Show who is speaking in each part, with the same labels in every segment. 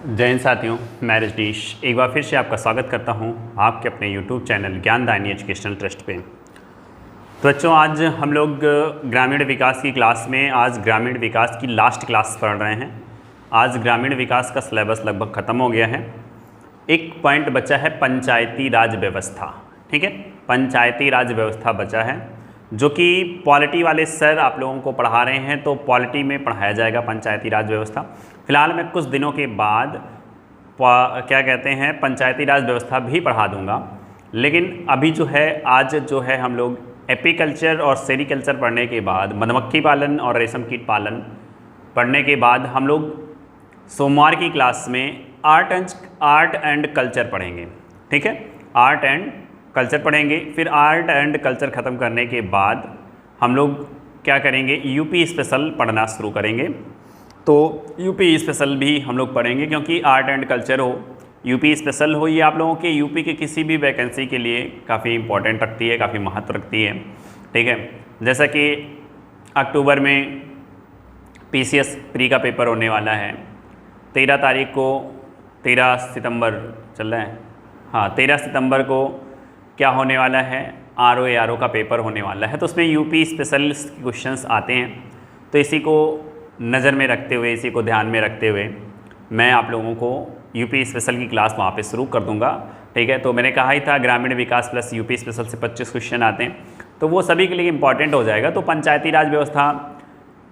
Speaker 1: जय हिंद साथियों, मैं रजनीश एक बार फिर से आपका स्वागत करता हूं आपके अपने YouTube चैनल ज्ञानदायिनी एजुकेशनल ट्रस्ट पे। तो बच्चों, आज हम लोग ग्रामीण विकास की क्लास में आज ग्रामीण विकास की लास्ट क्लास पढ़ रहे हैं। आज ग्रामीण विकास का सिलेबस लगभग ख़त्म हो गया है। एक पॉइंट बचा है पंचायती राज व्यवस्था। ठीक है, पंचायती राज व्यवस्था बचा है जो कि पॉलिटी वाले सर आप लोगों को पढ़ा रहे हैं, तो पॉलिटी में पढ़ाया जाएगा पंचायती राज व्यवस्था। फिलहाल मैं कुछ दिनों के बाद पंचायती राज व्यवस्था भी पढ़ा दूंगा, लेकिन अभी जो है आज जो है हम लोग एपीकल्चर और सेरीकल्चर पढ़ने के बाद, मधुमक्खी पालन और रेशम कीट पालन पढ़ने के बाद हम लोग सोमवार की क्लास में आर्ट एंड कल्चर पढ़ेंगे। ठीक है, आर्ट एंड कल्चर पढ़ेंगे। फिर आर्ट एंड कल्चर ख़त्म करने के बाद हम लोग क्या करेंगे, यूपी स्पेशल पढ़ना शुरू करेंगे। तो यूपी स्पेशल भी हम लोग पढ़ेंगे, क्योंकि आर्ट एंड कल्चर हो, यूपी स्पेशल हो, ये आप लोगों के यूपी के किसी भी वैकेंसी के लिए काफ़ी इंपॉर्टेंट रखती है, काफ़ी महत्व रखती है। ठीक है, जैसा कि अक्टूबर में पीसीएस प्री का पेपर होने वाला है। 13 तारीख को 13 सितंबर चल रहा है, हाँ 13 सितंबर को क्या होने वाला है, आरओ का पेपर होने वाला है। तो उसमें यूपी स्पेशल क्वेश्चंस आते हैं। तो इसी को नज़र में रखते हुए, इसी को ध्यान में रखते हुए मैं आप लोगों को यूपी स्पेशल की क्लास वहाँ पे शुरू कर दूँगा। ठीक है, तो मैंने कहा ही था ग्रामीण विकास प्लस यूपी स्पेशल से 25 क्वेश्चन आते हैं, तो वो सभी के लिए इंपॉर्टेंट हो जाएगा। तो पंचायती राज व्यवस्था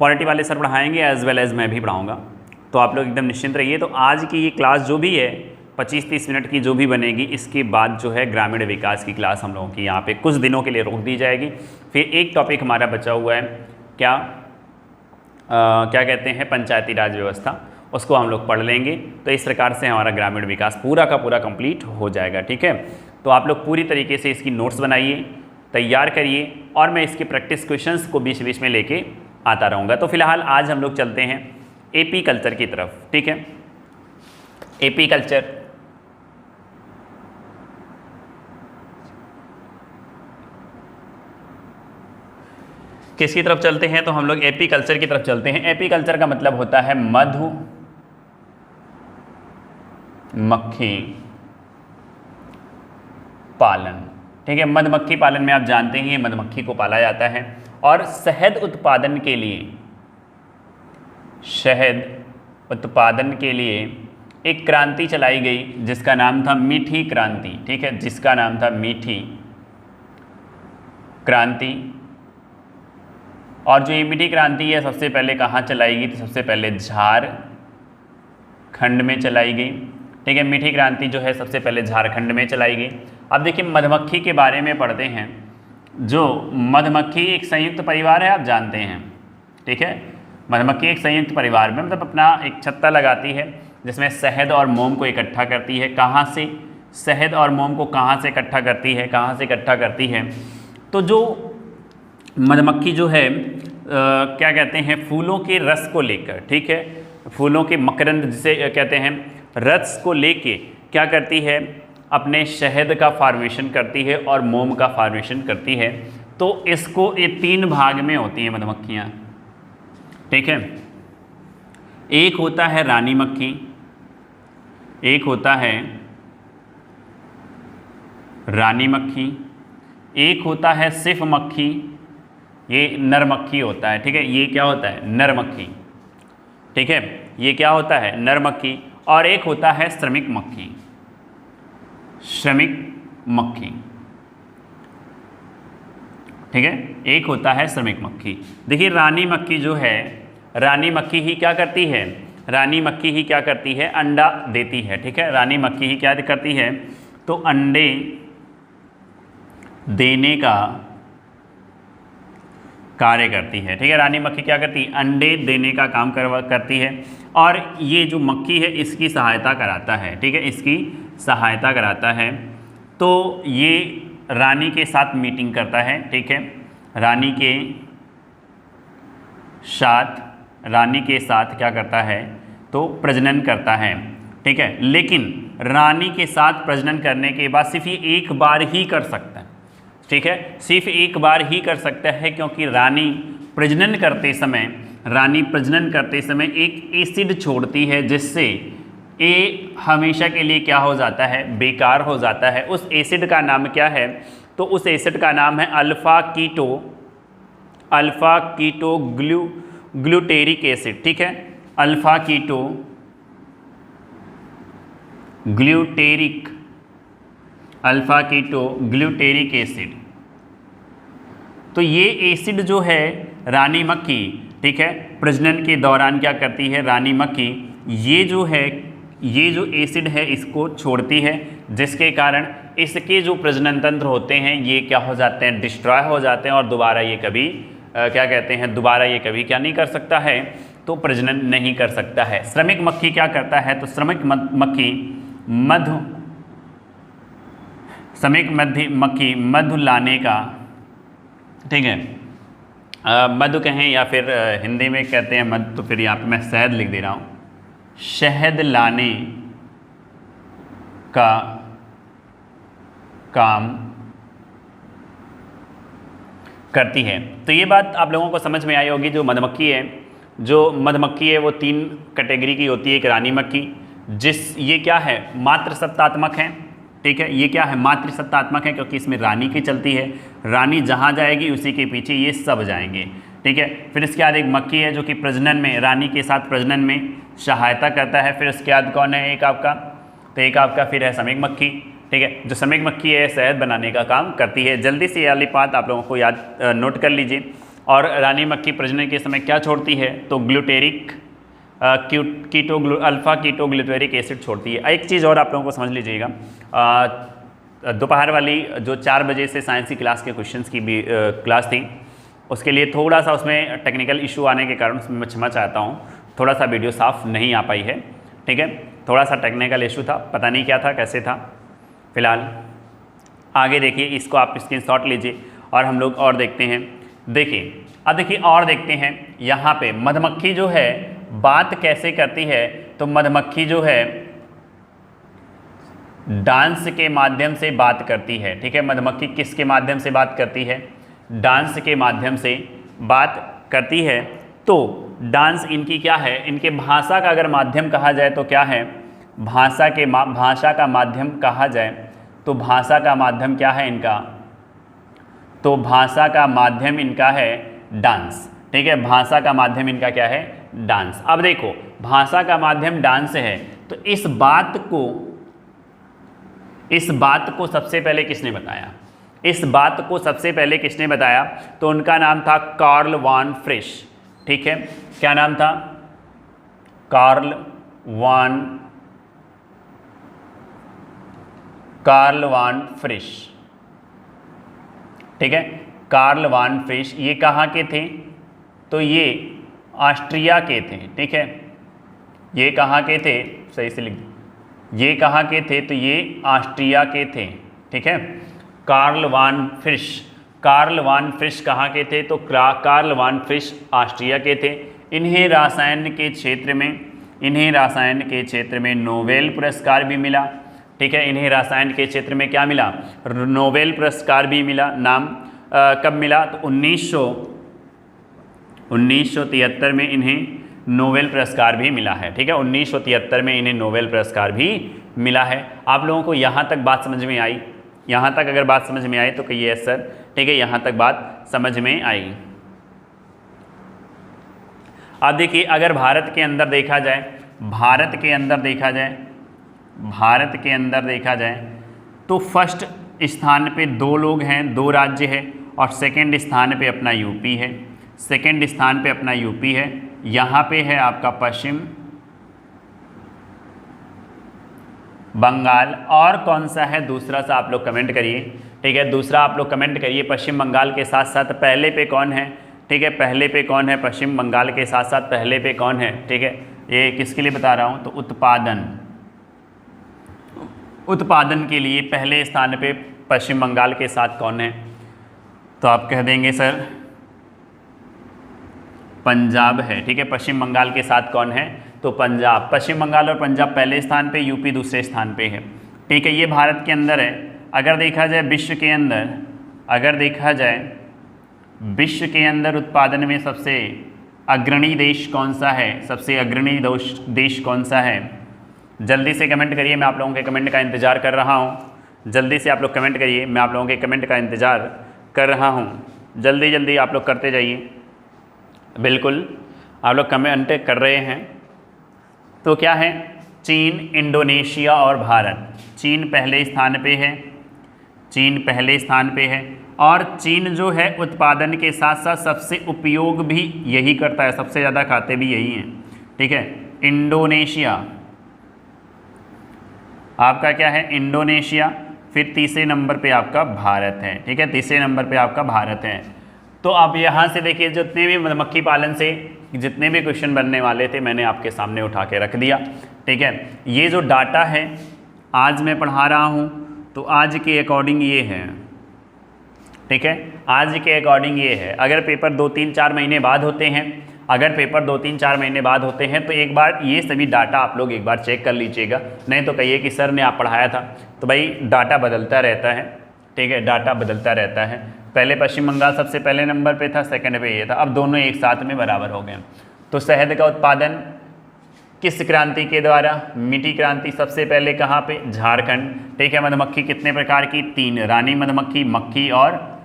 Speaker 1: पॉलिटी वाले सर पढ़ाएंगे, एज वेल एज मैं भी पढ़ाऊँगा, तो आप लोग एकदम निश्चिंत रहिए। तो आज की ये क्लास जो भी है 25-30 मिनट की जो भी बनेगी, इसके बाद जो है ग्रामीण विकास की क्लास हम लोगों की यहाँ पे कुछ दिनों के लिए रोक दी जाएगी। फिर एक टॉपिक हमारा बचा हुआ है, क्या कहते हैं, पंचायती राज व्यवस्था, उसको हम लोग पढ़ लेंगे। तो इस प्रकार से हमारा ग्रामीण विकास पूरा का पूरा कंप्लीट हो जाएगा। ठीक है, तो आप लोग पूरी तरीके से इसकी नोट्स बनाइए, तैयार करिए, और मैं इसके प्रैक्टिस क्वेश्चंस को बीच बीच में लेके आता रहूँगा। तो फिलहाल आज हम लोग चलते हैं एपी कल्चर की तरफ। ठीक है, एपी कल्चर किसकी तरफ चलते हैं, तो हम लोग एपी कल्चर की तरफ चलते हैं। एपी कल्चर का मतलब होता है मधुमक्खी पालन। ठीक है, मधुमक्खी पालन में आप जानते ही हैं मधुमक्खी को पाला जाता है, और शहद उत्पादन के लिए एक क्रांति चलाई गई जिसका नाम था मीठी क्रांति। ठीक है, जिसका नाम था मीठी क्रांति। और जो ये मीठी क्रांति है सबसे पहले कहाँ चलाई गई, तो सबसे पहले झारखंड में चलाई गई। ठीक है, मीठी क्रांति जो है सबसे पहले झारखंड में चलाई गई। अब देखिए मधुमक्खी के बारे में पढ़ते हैं। जो मधुमक्खी एक संयुक्त परिवार है, आप जानते हैं। ठीक है, मधुमक्खी एक संयुक्त परिवार में मतलब अपना एक छत्ता लगाती है, जिसमें शहद और मोम को इकट्ठा करती है। कहाँ से शहद और मोम को कहाँ से इकट्ठा करती है, तो जो मधुमक्खी जो है क्या कहते हैं, फूलों के रस को लेकर, ठीक है, फूलों के मकरंद जिसे कहते हैं, रस को लेके क्या करती है, अपने शहद का फॉर्मेशन करती है और मोम का फॉर्मेशन करती है। तो इसको ये 3 भाग में होती हैं मधुमक्खियाँ। ठीक है, एक होता है रानी मक्खी, एक होता है रानी मक्खी, एक होता है सिर्फ मक्खी, ये नर मक्खी होता है। ठीक है, ये क्या होता है, नर मक्खी। ठीक है, ये क्या होता है, नर मक्खी। और एक होता है श्रमिक मक्खी। ठीक है, एक होता है श्रमिक मक्खी। देखिए रानी मक्खी जो है, रानी मक्खी ही क्या करती है, अंडा देती है। ठीक है, रानी मक्खी ही क्या करती है, तो अंडे देने का कार्य करती है। ठीक है, रानी मक्खी क्या करती है, अंडे देने का काम करती है, और ये जो मक्खी है इसकी सहायता कराता है। ठीक है, इसकी सहायता कराता है। तो ये रानी के साथ मीटिंग करता है। ठीक है, रानी के साथ क्या करता है, तो प्रजनन करता है। ठीक है, लेकिन रानी के साथ प्रजनन करने के बाद सिर्फ ये एक बार ही कर सकता है। ठीक है, सिर्फ एक बार ही कर सकता है, क्योंकि रानी प्रजनन करते समय एक एसिड छोड़ती है, जिससे ए हमेशा के लिए क्या हो जाता है, बेकार हो जाता है। उस एसिड का नाम क्या है, तो उस एसिड का नाम है अल्फा कीटो ग्लूटेरिक एसिड। ठीक है, अल्फा कीटो ग्लूटेरिक एसिड। तो ये एसिड जो है रानी मक्खी, ठीक है, प्रजनन के दौरान क्या करती है, रानी मक्खी ये जो एसिड है इसको छोड़ती है, जिसके कारण इसके जो प्रजनन तंत्र होते हैं ये क्या हो जाते हैं, डिस्ट्रॉय हो जाते हैं और दोबारा ये कभी दोबारा ये कभी क्या नहीं कर सकता है, तो प्रजनन नहीं कर सकता है। श्रमिक मक्खी क्या करता है, तो श्रमिक मक्खी मधु लाने का, ठीक है, मधु कहें या फिर हिंदी में कहते हैं मधु, तो फिर यहाँ पे मैं शहद लिख दे रहा हूँ, शहद लाने का काम करती है। तो ये बात आप लोगों को समझ में आई होगी। जो मधुमक्खी है वो 3 कैटेगरी की होती है। एक रानी मक्खी, ये क्या है, मातृसत्तात्मक है। ठीक है, ये क्या है, मातृसत्तात्मक है, क्योंकि इसमें रानी की चलती है, रानी जहाँ जाएगी उसी के पीछे ये सब जाएंगे। ठीक है, फिर इसके बाद एक मक्खी है जो कि प्रजनन में, रानी के साथ प्रजनन में सहायता करता है। फिर उसके बाद कौन है, एक आपका, तो एक आपका फिर है श्रमिक मक्खी। ठीक है, जो श्रमिक मक्खी है शहद बनाने का काम करती है। जल्दी से ये वाली बात आप लोगों को याद नोट कर लीजिए। और रानी मक्खी प्रजनन के समय क्या छोड़ती है, तो अल्फा कीटो ग्लूटेरिक एसिड छोड़ती है। एक चीज़ और आप लोगों को समझ लीजिएगा, दोपहर वाली जो 4 बजे से साइंस की क्लास के क्वेश्चंस की भी क्लास थी, उसके लिए थोड़ा सा उसमें टेक्निकल इशू आने के कारण उसमें मैं क्षमा चाहता हूँ, थोड़ा सा वीडियो साफ़ नहीं आ पाई है। ठीक है, थोड़ा सा टेक्निकल इशू था, पता नहीं क्या था, कैसे था। फिलहाल आगे देखिए, इसको आप स्क्रीनशॉट लीजिए और हम लोग और देखते हैं। देखिए, अब देखिए और देखते हैं यहाँ पे मधुमक्खी जो है बात कैसे करती है। तो मधुमक्खी जो है डांस के माध्यम से बात करती है। ठीक है, मधुमक्खी किसके माध्यम से बात करती है, डांस के माध्यम से बात करती है। तो डांस इनकी क्या है, इनके भाषा का अगर माध्यम कहा जाए तो क्या है, भाषा का माध्यम कहा जाए तो भाषा का माध्यम क्या है इनका, तो भाषा का माध्यम इनका है डांस। ठीक है, भाषा का माध्यम इनका क्या है, डांस। अब देखो, भाषा का माध्यम डांस है, तो इस बात को सबसे पहले किसने बताया, इस बात को सबसे पहले किसने बताया, तो उनका नाम था कार्ल वान फ्रिश। ठीक है, क्या नाम था, कार्ल वान फ्रिश। ठीक है, कार्ल वान फ्रिश, ये कहाँ के थे, तो ये ऑस्ट्रिया के थे। ठीक है, ये कहाँ के थे, सही से लिख, ये कहाँ के थे, तो ये ऑस्ट्रिया के थे। ठीक है, कार्ल वान फ्रिश कहाँ के थे, तो कार्ल वान फ्रिश ऑस्ट्रिया के थे। इन्हें रसायन के क्षेत्र में नोबेल पुरस्कार भी मिला। ठीक है, इन्हें रसायन के क्षेत्र में क्या मिला, नोबेल पुरस्कार भी मिला। नाम कब मिला, तो 1973 में इन्हें नोबेल पुरस्कार भी मिला है। ठीक है, 1973 में इन्हें नोबेल पुरस्कार भी मिला है। आप लोगों को यहाँ तक बात समझ में आई, यहाँ तक अगर बात समझ में आई तो कहिए यस सर। ठीक है, यहाँ तक बात समझ में आई। अब देखिए, अगर भारत के अंदर देखा जाए तो फर्स्ट स्थान पे 2 लोग हैं, 2 राज्य है, और सेकंड स्थान पे अपना यूपी है। यहाँ पे है आपका पश्चिम बंगाल, और कौन सा है दूसरा सा आप लोग कमेंट करिए। ठीक है, दूसरा आप लोग कमेंट करिए। पश्चिम बंगाल के साथ साथ पहले पे कौन है, ठीक है, पहले पे कौन है, पश्चिम बंगाल के साथ साथ पहले पे कौन है। ठीक है, ये किसके लिए बता रहा हूँ, तो उत्पादन के लिए पहले स्थान पे पश्चिम बंगाल के साथ कौन है, तो आप कह देंगे सर पंजाब है। ठीक है, पश्चिम बंगाल के साथ कौन है, तो पंजाब। पश्चिम बंगाल और पंजाब पहले स्थान पे, यूपी दूसरे स्थान पे है। ठीक है, ये भारत के अंदर है। अगर देखा जाए विश्व के अंदर उत्पादन में सबसे अग्रणी देश कौन सा है, जल्दी से कमेंट करिए, मैं आप लोगों के कमेंट का इंतज़ार कर रहा हूँ। जल्दी से आप लोग कमेंट करिए, मैं आप लोगों के कमेंट का इंतज़ार कर रहा हूँ। जल्दी जल्दी आप लोग करते जाइए। बिल्कुल आप लोग कमेंट कर रहे हैं। तो क्या है, चीन, इंडोनेशिया और भारत। चीन पहले स्थान पे है, चीन पहले स्थान पे है। और चीन जो है उत्पादन के साथ साथ सबसे उपयोग भी यही करता है, सबसे ज़्यादा खाते भी यही हैं। ठीक है, इंडोनेशिया आपका क्या है, इंडोनेशिया। फिर तीसरे नंबर पे आपका भारत है। ठीक है, तीसरे नंबर पे आपका भारत है। तो आप यहाँ से देखिए, जितने भी मधुमक्खी पालन से जितने भी क्वेश्चन बनने वाले थे मैंने आपके सामने उठा के रख दिया। ठीक है, ये जो डाटा है आज मैं पढ़ा रहा हूँ तो आज के अकॉर्डिंग ये है। ठीक है, आज के अकॉर्डिंग ये है। अगर पेपर 2-3-4 महीने बाद होते हैं, अगर पेपर 2-3-4 महीने बाद होते हैं तो एक बार ये सभी डाटा आप लोग एक बार चेक कर लीजिएगा। नहीं तो कहिए कि सर ने आप पढ़ाया था। तो भाई डाटा बदलता रहता है। ठीक है, डाटा बदलता रहता है। पहले पश्चिम बंगाल सबसे पहले नंबर पे था, सेकंड पे ये था, अब दोनों एक साथ में बराबर हो गए। तो शहद का उत्पादन किस क्रांति के द्वारा, मीठी क्रांति। सबसे पहले कहाँ पे, झारखंड। ठीक है, मधुमक्खी कितने प्रकार की, 3, रानी मधुमक्खी, मक्खी और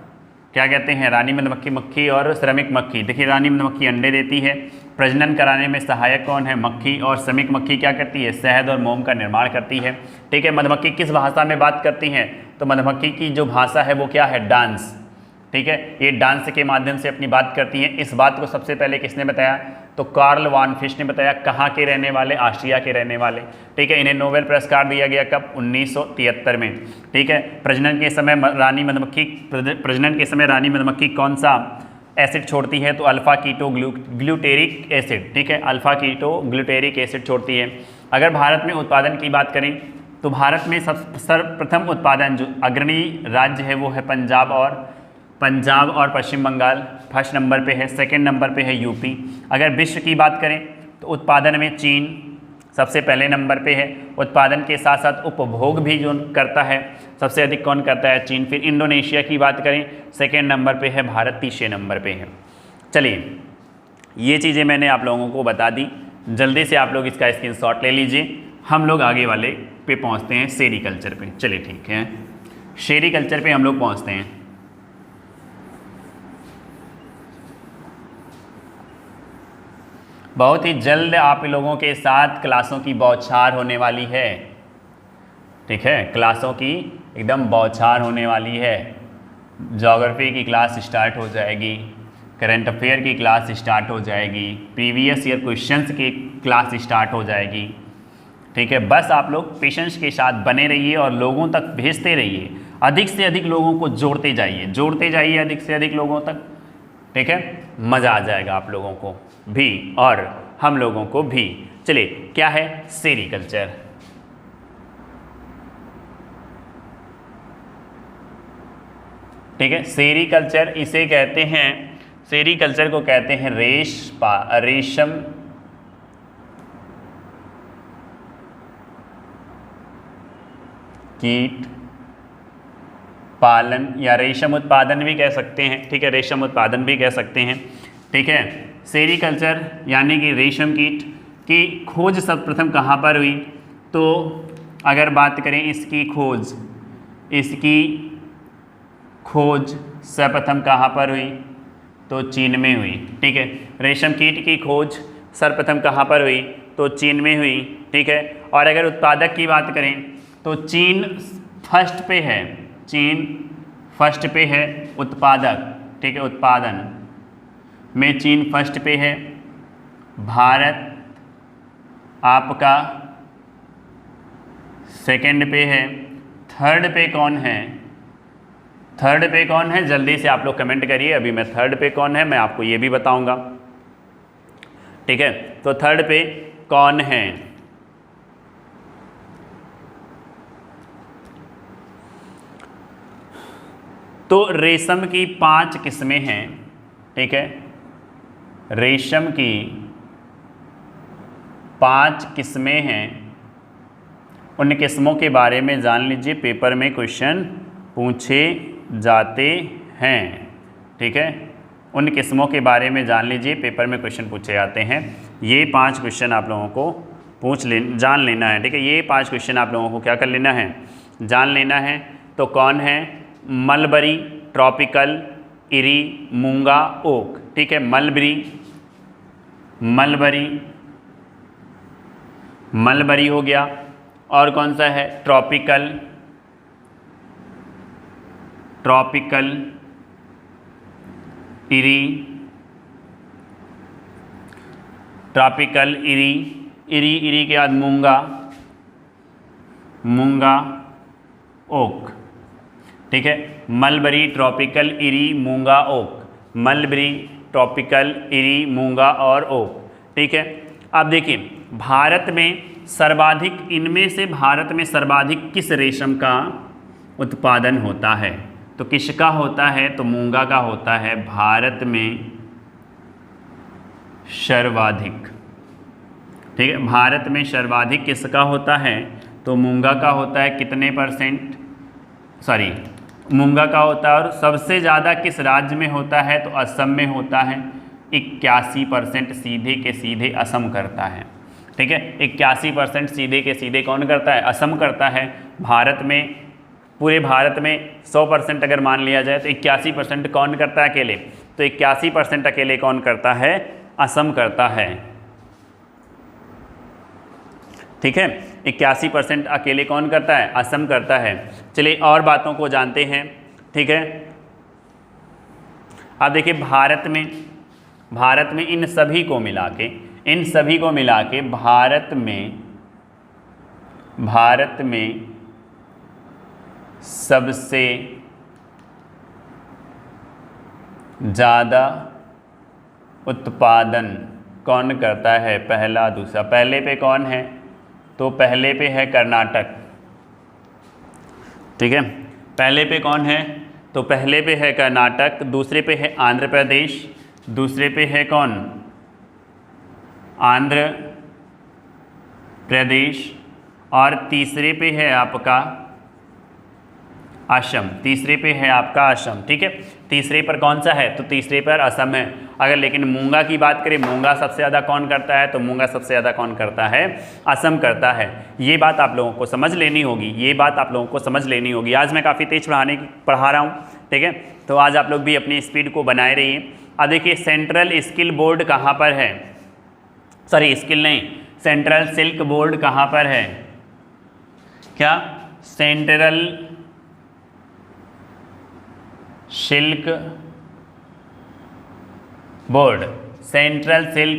Speaker 1: क्या कहते हैं, रानी मधुमक्खी, मक्खी और श्रमिक मक्खी। देखिए रानी मधुमक्खी अंडे देती है, प्रजनन कराने में सहायक कौन है, मक्खी। और श्रमिक मक्खी क्या करती है, शहद और मोम का निर्माण करती है। ठीक है, मधुमक्खी किस भाषा में बात करती हैं, तो मधुमक्खी की जो भाषा है वो क्या है, डांस। ठीक है, ये डांस के माध्यम से अपनी बात करती हैं। इस बात को सबसे पहले किसने बताया, तो कार्ल वान फिश ने बताया। कहाँ के रहने वाले, ऑस्ट्रिया के रहने वाले। ठीक है, इन्हें नोबेल पुरस्कार दिया गया कब, 1973 में। ठीक है, प्रजनन के समय रानी मधुमक्खी कौन सा एसिड छोड़ती है, तो अल्फा कीटो ग्लूटेरिक एसिड। ठीक है, अल्फा कीटो ग्लूटेरिक एसिड छोड़ती है। अगर भारत में उत्पादन की बात करें तो भारत में सर्वप्रथम उत्पादन जो अग्रणी राज्य है वो है पंजाब और पश्चिम बंगाल फर्स्ट नंबर पे है, सेकंड नंबर पे है यूपी। अगर विश्व की बात करें तो उत्पादन में चीन सबसे पहले नंबर पे है। उत्पादन के साथ साथ उपभोग भी जो करता है सबसे अधिक कौन करता है, चीन। फिर इंडोनेशिया की बात करें सेकंड नंबर पे है, भारत तीसरे नंबर पे है। चलिए ये चीज़ें मैंने आप लोगों को बता दी। जल्दी से आप लोग इसका स्क्रीनशॉट ले लीजिए। हम लोग आगे वाले पे पहुँचते हैं, सेरीकल्चर पे। चलिए ठीक है, सेरीकल्चर पे हम लोग पहुँचते हैं। बहुत ही जल्द आप लोगों के साथ क्लासों की बौछार होने वाली है। ठीक है, क्लासों की एकदम बौछार होने वाली है। ज्योग्राफी की क्लास स्टार्ट हो जाएगी, करंट अफेयर की क्लास स्टार्ट हो जाएगी, प्रीवियस ईयर क्वेश्चंस की क्लास स्टार्ट हो जाएगी। ठीक है, बस आप लोग पेशेंस के साथ बने रहिए और लोगों तक भेजते रहिए। अधिक से अधिक लोगों को जोड़ते जाइए अधिक से अधिक लोगों तक। ठीक है, मज़ा आ जाएगा आप लोगों को भी और हम लोगों को भी। चलिए क्या है, सेरीकल्चर। ठीक है, सेरीकल्चर इसे कहते हैं, सेरीकल्चर को कहते हैं रेशम कीट पालन या रेशम उत्पादन भी कह सकते हैं। ठीक है, रेशम उत्पादन भी कह सकते हैं। ठीक है, सेरीकल्चर यानी कि रेशम कीट की खोज सर्वप्रथम कहाँ पर हुई, तो अगर बात करें इसकी खोज सर्वप्रथम कहाँ पर हुई, तो चीन में हुई। ठीक है, रेशम कीट की खोज सर्वप्रथम कहाँ पर हुई, तो चीन में हुई। ठीक है, और अगर उत्पादक की बात करें तो चीन फर्स्ट पे है उत्पादक। ठीक है, उत्पादन में चीन फर्स्ट पे है, भारत आपका सेकंड पे है, थर्ड पे कौन है, जल्दी से आप लोग कमेंट करिए। अभी मैं थर्ड पे कौन है मैं आपको ये भी बताऊंगा। ठीक है, तो थर्ड पे कौन है, तो रेशम की 5 किस्में हैं। ठीक है, रेशम की 5 किस्में हैं। उन किस्मों के बारे में जान लीजिए, पेपर में क्वेश्चन पूछे जाते हैं। ठीक है, उन किस्मों के बारे में जान लीजिए, पेपर में क्वेश्चन पूछे जाते हैं। ये 5 क्वेश्चन आप लोगों को जान लेना है। ठीक है, ये 5 क्वेश्चन आप लोगों को क्या कर लेना है, जान लेना है। तो कौन है, मलबरी, ट्रॉपिकल, इरी, मूंगा, ओक। ठीक है, मलबरी हो गया, और कौन सा है, ट्रॉपिकल, इरी के बाद मूंगा, ओक। ठीक है, मलबरी, ट्रॉपिकल, इरी, मूंगा, ओक। मलबरी, ट्रॉपिकल, इरी, मूंगा और ओक। ठीक है, अब देखिए भारत में सर्वाधिक किस रेशम का उत्पादन होता है? तो किसका होता है? तो मूंगा का होता है भारत में सर्वाधिक। ठीक है, भारत में सर्वाधिक किसका होता है? तो मूंगा का होता है। कितने %? मूंगा का होता है। और सबसे ज़्यादा किस राज्य में होता है? तो असम में होता है। 81% सीधे के सीधे असम करता है। ठीक है, 81% सीधे के सीधे कौन करता है? असम करता है। भारत में, पूरे भारत में 100% अगर मान लिया जाए तो 81% कौन करता है अकेले? तो 81% अकेले कौन करता है? असम करता है। ठीक है, 81% अकेले कौन करता है? असम करता है। चलिए और बातों को जानते हैं। ठीक है, अब देखिए भारत में इन सभी को मिला के भारत में सबसे ज़्यादा उत्पादन कौन करता है? पहला, दूसरा। पहले पे कौन है? तो पहले पे है कर्नाटक। ठीक है, पहले पे कौन है? तो पहले पे है कर्नाटक। दूसरे पे है आंध्र प्रदेश। दूसरे पे है कौन? आंध्र प्रदेश। और तीसरे पे है आपका असम। ठीक है, तीसरे पर कौन सा है? तो तीसरे पर असम है। अगर लेकिन मूंगा की बात करें, मूंगा सबसे ज़्यादा कौन करता है? तो मूंगा सबसे ज़्यादा कौन करता है? असम करता है। ये बात आप लोगों को समझ लेनी होगी। आज मैं काफ़ी तेज पढ़ा रहा हूँ। ठीक है, तो आज आप लोग भी अपनी स्पीड को बनाए रहिए। अब देखिए सेंट्रल स्किल बोर्ड कहाँ पर है? सेंट्रल सिल्क बोर्ड कहाँ पर है? क्या? सेंट्रल सिल्क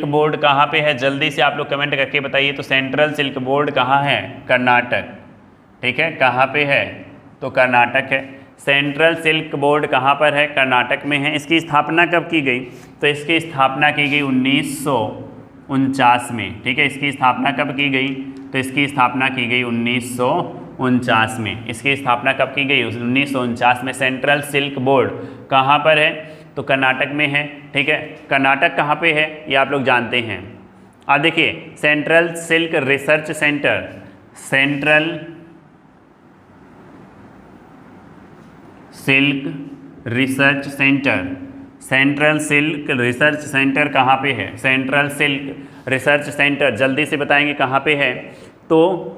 Speaker 1: बोर्ड कहाँ पे है? जल्दी से आप लोग कमेंट करके बताइए। तो सेंट्रल सिल्क बोर्ड कहाँ है? कर्नाटक। ठीक है, कहाँ पे है? तो कर्नाटक है। सेंट्रल सिल्क बोर्ड कहाँ पर है? कर्नाटक में है। इसकी स्थापना कब की गई? तो इसकी स्थापना की गई 1949 में। ठीक है, इसकी स्थापना कब की गई? तो इसकी स्थापना की गई 1949 में। इसकी स्थापना कब की गई? 1949 में। सेंट्रल सिल्क बोर्ड कहाँ पर है? तो कर्नाटक में है। ठीक है, कर्नाटक कहाँ पे है ये आप लोग जानते हैं। अब देखिए सेंट्रल सिल्क रिसर्च सेंटर कहाँ पे है? सेंट्रल सिल्क रिसर्च सेंटर जल्दी से बताएंगे कहाँ पे है? तो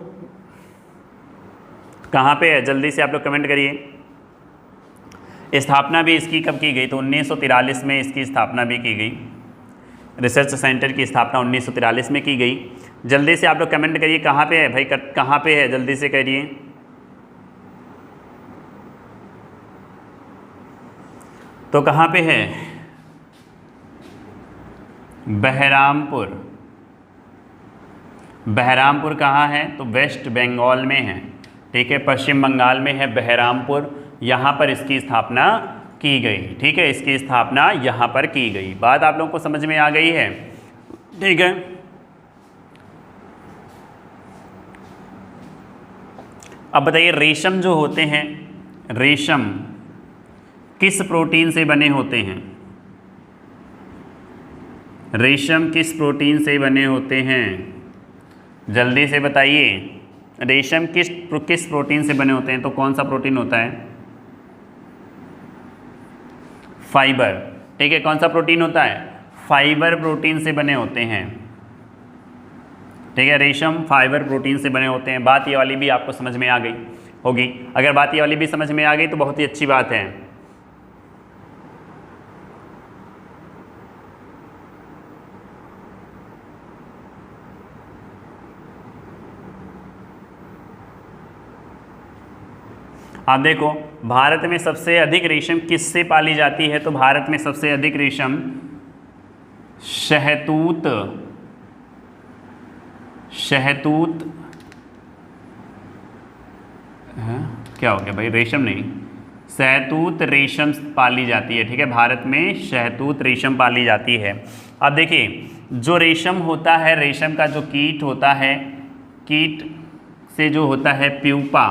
Speaker 1: कहाँ पे है? जल्दी से आप लोग कमेंट करिए। स्थापना भी इसकी कब की गई? तो 1943 में इसकी स्थापना भी की गई। रिसर्च सेंटर की स्थापना 1943 में की गई। जल्दी से आप लोग कमेंट करिए कहाँ पे है भाई, कहाँ पे है? जल्दी से करिए। तो कहाँ पे है? बहरामपुर कहाँ है? तो वेस्ट बंगाल में है। ठीक है, पश्चिम बंगाल में है बहरामपुर। यहाँ पर इसकी स्थापना की गई। ठीक है, इसकी स्थापना यहाँ पर की गई। बात आप लोगों को समझ में आ गई है? ठीक है, अब बताइए रेशम जो होते हैं, रेशम किस प्रोटीन से बने होते हैं? रेशम किस प्रोटीन से बने होते हैं? जल्दी से बताइए। रेशम किस प्रोटीन से बने होते हैं? तो कौन सा प्रोटीन होता है? फाइबर। ठीक है, कौन सा प्रोटीन होता है? फाइबर प्रोटीन से बने होते हैं। ठीक है। रेशम फाइबर प्रोटीन से बने होते हैं। बात ये वाली भी आपको समझ में आ गई होगी। अगर बात ये वाली भी समझ में आ गई तो बहुत ही अच्छी बात है। आप देखो भारत में सबसे अधिक रेशम किससे पाली जाती है, तो भारत में सबसे अधिक रेशम शहतूत क्या हो गया भाई, रेशम नहीं, शहतूत रेशम पाली जाती है। ठीक है, भारत में शहतूत रेशम पाली जाती है। अब देखिए जो रेशम होता है, रेशम का जो कीट होता है, कीट से जो होता है प्यूपा,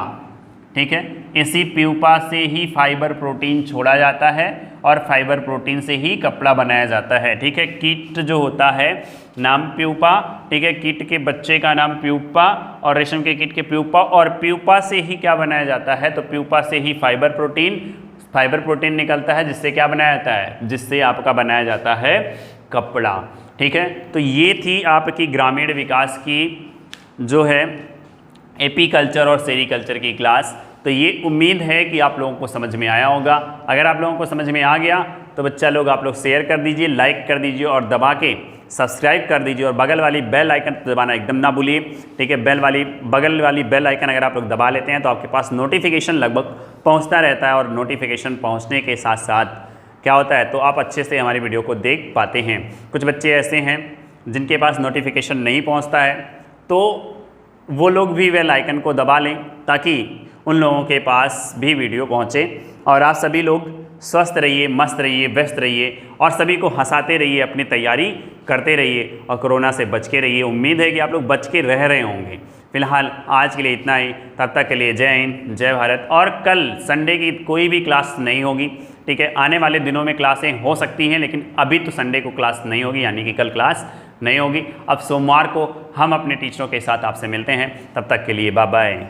Speaker 1: ठीक है, इसी प्यूपा से ही फाइबर प्रोटीन छोड़ा जाता है और फाइबर प्रोटीन से ही कपड़ा बनाया जाता है। ठीक है, कीट जो होता है नाम प्यूपा, ठीक है, कीट के बच्चे का नाम प्यूपा और रेशम के कीट के प्यूपा, और प्यूपा से ही क्या बनाया जाता है, तो प्यूपा से ही फाइबर प्रोटीन निकलता है, जिससे क्या बनाया जाता है, जिससे आपका बनाया जाता है कपड़ा। ठीक है, तो ये थी आपकी ग्रामीण विकास की जो है एपीकल्चर और सेरीकल्चर की क्लास। तो ये उम्मीद है कि आप लोगों को समझ में आया होगा। अगर आप लोगों को समझ में आ गया तो बच्चा लोग आप लोग शेयर कर दीजिए, लाइक कर दीजिए और दबा के सब्सक्राइब कर दीजिए, और बगल वाली बेल आइकन दबाना एकदम ना भूलिए। ठीक है, बगल वाली बेल आइकन अगर आप लोग दबा लेते हैं तो आपके पास नोटिफिकेशन लगभग पहुँचता रहता है, और नोटिफिकेशन पहुँचने के साथ साथ क्या होता है, तो आप अच्छे से हमारी वीडियो को देख पाते हैं। कुछ बच्चे ऐसे हैं जिनके पास नोटिफिकेशन नहीं पहुँचता है, तो वो लोग भी बेल आइकन को दबा लें ताकि उन लोगों के पास भी वीडियो पहुंचे। और आप सभी लोग स्वस्थ रहिए, मस्त रहिए, व्यस्त रहिए और सभी को हंसाते रहिए, अपनी तैयारी करते रहिए और कोरोना से बच के रहिए। उम्मीद है कि आप लोग बच के रह रहे होंगे। फिलहाल आज के लिए इतना ही, तब तक के लिए जय हिंद, जय भारत। और कल संडे की कोई भी क्लास नहीं होगी। ठीक है, आने वाले दिनों में क्लासें हो सकती हैं, लेकिन अभी तो संडे को क्लास नहीं होगी, यानी कि कल क्लास नहीं होगी। अब सोमवार को हम अपने टीचरों के साथ आपसे मिलते हैं, तब तक के लिए बाय बाय।